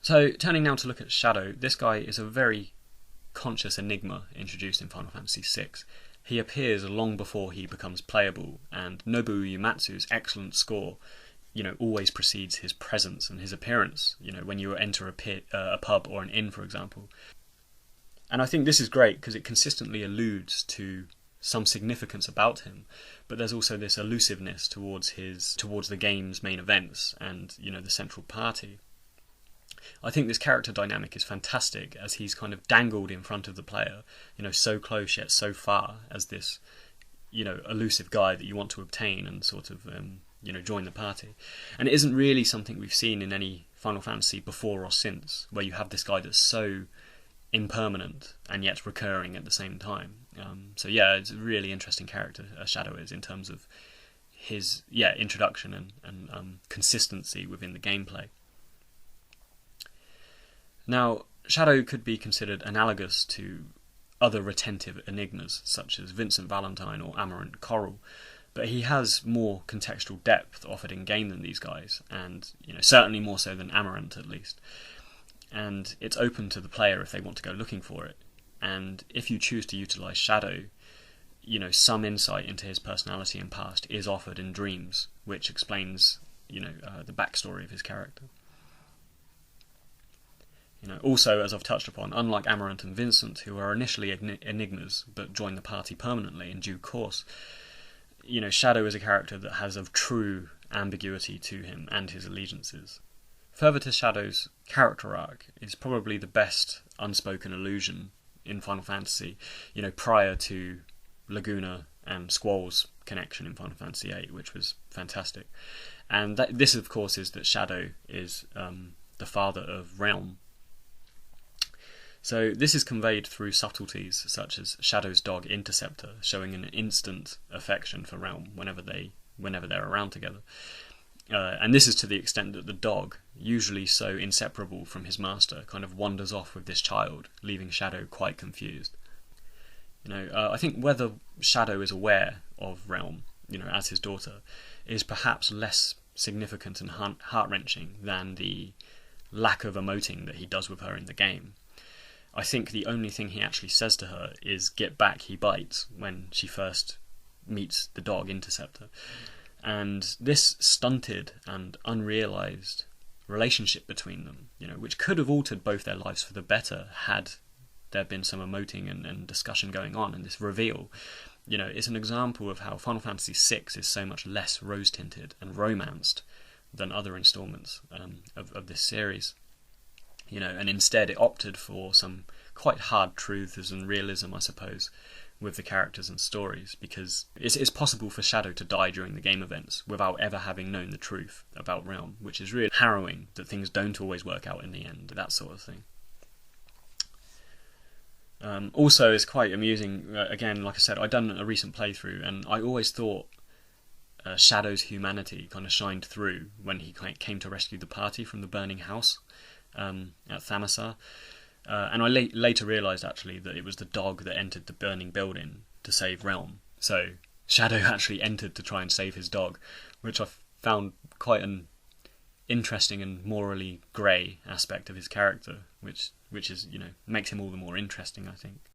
So turning now to look at Shadow, this guy is a very conscious enigma introduced in Final Fantasy VI. He appears long before he becomes playable, and Nobuo Uematsu's excellent score, always precedes his presence and his appearance. When you enter a pub or an inn, for example. And I think this is great because it consistently alludes to some significance about him, but there's also this elusiveness towards the game's main events and the central party. I think this character dynamic is fantastic as he's kind of dangled in front of the player, so close yet so far as this, elusive guy that you want to obtain and sort of, join the party. And it isn't really something we've seen in any Final Fantasy before or since, where you have this guy that's so impermanent and yet recurring at the same time. So yeah, it's a really interesting character, Shadow is, in terms of his introduction and consistency within the gameplay. Now, Shadow could be considered analogous to other retentive enigmas, such as Vincent Valentine or Amarant Coral, but he has more contextual depth offered in game than these guys, and certainly more so than Amarant at least. And it's open to the player if they want to go looking for it. And if you choose to utilise Shadow, some insight into his personality and past is offered in dreams, which explains the backstory of his character. Also, as I've touched upon, unlike Amarant and Vincent, who are initially enigmas but join the party permanently in due course, Shadow is a character that has a true ambiguity to him and his allegiances. Further to Shadow's character arc is probably the best unspoken allusion in Final Fantasy, prior to Laguna and Squall's connection in Final Fantasy VIII, which was fantastic. And this, of course, is that Shadow is the father of Realm. So this is conveyed through subtleties such as Shadow's dog Interceptor showing an instant affection for Realm whenever they're around together. And this is to the extent that the dog, usually so inseparable from his master, kind of wanders off with this child, leaving Shadow quite confused. I think whether Shadow is aware of Realm, as his daughter, is perhaps less significant and heart-wrenching than the lack of emoting that he does with her in the game. I think the only thing he actually says to her is "get back, he bites" when she first meets the dog Interceptor. And this stunted and unrealised relationship between them, which could have altered both their lives for the better had there been some emoting and discussion going on, and this reveal, is an example of how Final Fantasy VI is so much less rose-tinted and romanced than other installments of this series. And instead it opted for some quite hard truths and realism, I suppose, with the characters and stories, because it's possible for Shadow to die during the game events without ever having known the truth about Realm, which is really harrowing that things don't always work out in the end, that sort of thing. Also, it's quite amusing, again, like I said, I'd done a recent playthrough, and I always thought Shadow's humanity kind of shined through when he came to rescue the party from the burning house at Thamasa. And I later realised actually that it was the dog that entered the burning building to save Realm. So Shadow actually entered to try and save his dog, which I found quite an interesting and morally grey aspect of his character, which is makes him all the more interesting, I think.